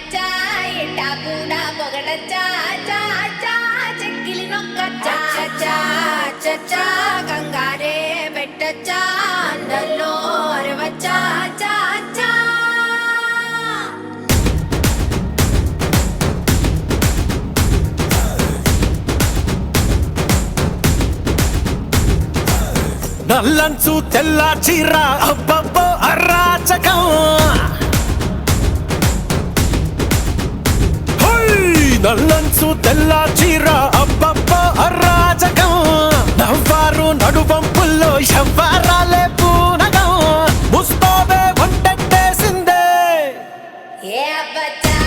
నమ్మచ్చా ఇట్టా కూడా పొగడచ్చా చా చా చెక్కిలి నొక్కచ్చా చచ్చా చచ్చా కంగారే పెట్టచ్చా అందల్లో అరవచ్చా చా చా నల్లంచు తెల్ల చీర అబ్బబ్బో అరాచకం నల్లంచు తెల్ల చీర అబ్బబ్బో అరాచకం నవ్వారు నడువంపుల్లో ఎవ్వరాలే పూనగం ముస్తోవే వంటేసిందే ఏ అబ్బచ్చా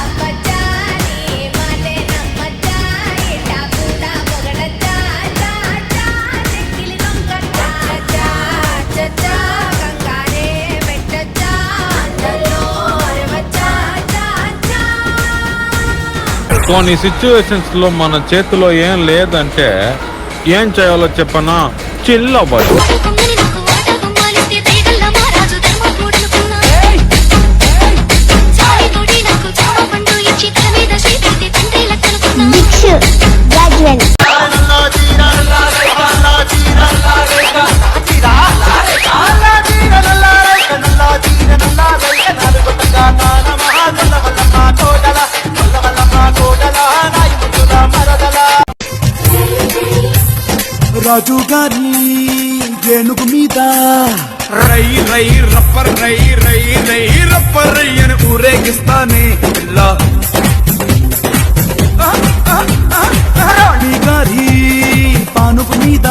అబ్బచ్చా నీ మాటే నమ్మచ్చా ఇట్టా కూడా పొగడచ్చా చా చా చెక్కిలి నొక్కచ్చా చచ్చా చచ్చా కంగారే పెట్టచ్చా అందల్లో అరవచ్చా చా చా కొన్ని సిచ్యువేషన్స్ లో మన చేతిలో ఏం లేదంటే ఏం చేయాలో చెప్పనా చిల్లబడి రాజు గారి ఏనుగు మీద రై రై రప్పర్ రై రై రై రప్పర్ రై అని ఊరేగిస్తానే పిల్ల రాణి గారి పానుపు మీద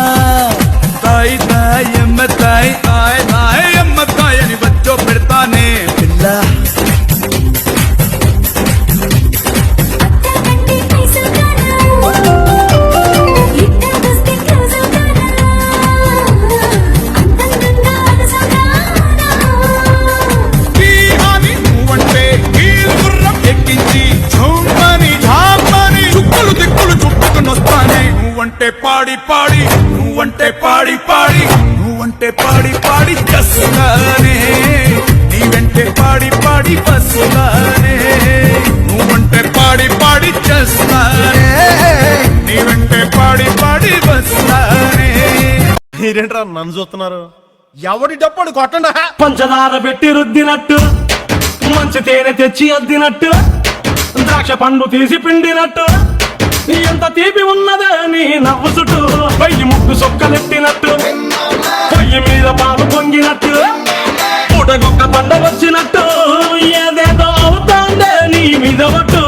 తాయి తాయి ఎమ్మ తాయి తాయి తాయి ఎమ్మ తాయి అని బచ్చో పెడతానే పిల్ల నువ్వంటే పాడి పాడి నువ్వంటే పాడి పాడి నువ్వంటే పాడి పాడి చస్తానే నీ వెంటే పాడి పాడి బస్సులానే నువ్వంటే పాడి పాడి చస్తానే నీ వెంటే పాడి పాడి బస్సులానే. మీరేంట్రా నన్ను చూస్తున్నారు? ఎవడి డప్పుడు కొట్టండా పంచదార పెట్టి రుద్దినట్టు మంచి తేనె తెచ్చి అద్దినట్టు ద్రాక్ష పండు తీసి పిండినట్టు ఎంత తీపి ఉన్నదే నీ నవ్వు చుట్టూ పొయ్యి ముగ్గు సొక్కలెట్టినట్టు పొయ్యి మీద పాలు పొంగినట్టు పూటకొక్క పండ వచ్చినట్టు ఏదేదో అవుతాందే నీ మీద పట్టు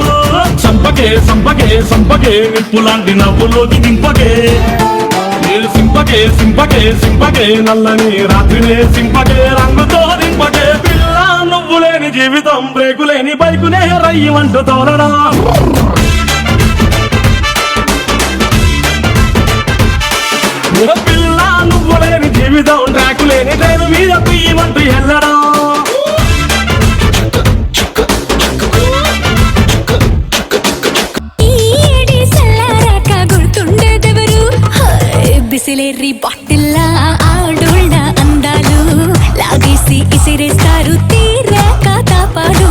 సంపకే సంపకే సంపకే నిప్పు లాంటి నవ్వులోకి దింపకే నేను సింపకే సింపకే సింపకే నల్లని రాత్రినే సింపకే రంగుతో దింపకే పిల్ల నువ్వు లేని జీవితం బ్రేకు లేని బైకునే రయ్యమంటూ తోలడా పిల్ల నువ్వు లేని జీవితం ట్రాకు లేని ట్రైను మీద పియ్యమంటూ వెళ్ళడం బిసిలేరి బాటిల్లా ఆడోళ్ళ అందాలు లాగేసి ఇసిరేస్తారు తీరాక తాపాడు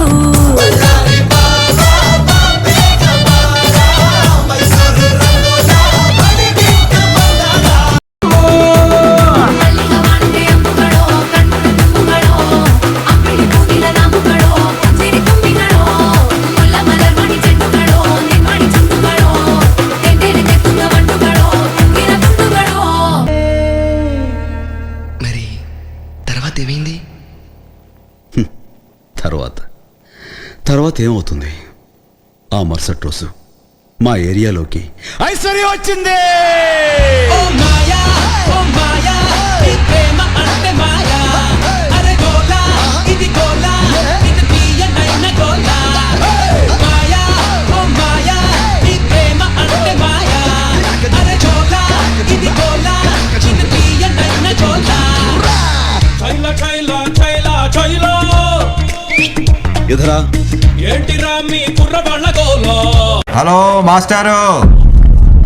తర్వాత ఏమవుతుంది? ఆ మరుసటి రోజు మా ఏరియాలోకి ఐశ్వర్య వచ్చింది. ఎదురా హలో మాస్టారు,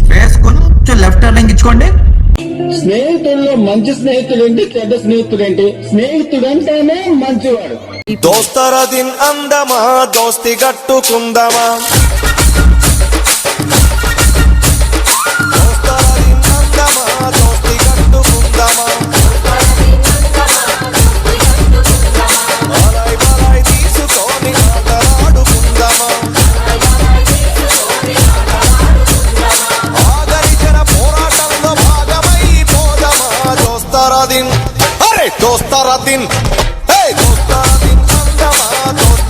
ఫేస్ కొంచెం లెఫ్ట్ టర్నింగ్ ఇచ్చుకోండి. స్నేహితుల్లో మంచి స్నేహితుడేంటి, చెడ్డ స్నేహితుడేంటి? స్నేహితుడంటేనే మంచివాడు. దోస్తరా దిన్ అందమా దోస్తి గట్టుకుందమా దోస్తరా దిన్ అందమా దోస్తి గట్టుకుందమా బలాయ్ బలాయ్ తీసుకొని ఆటలాడుకుందమా ఆదరించిన పోరాటంలో భాగమైపోదమా దోస్తరా దిన్ అరే దోస్తరా దిన్ దోస్తరా దిన్ అందమా దోస్తి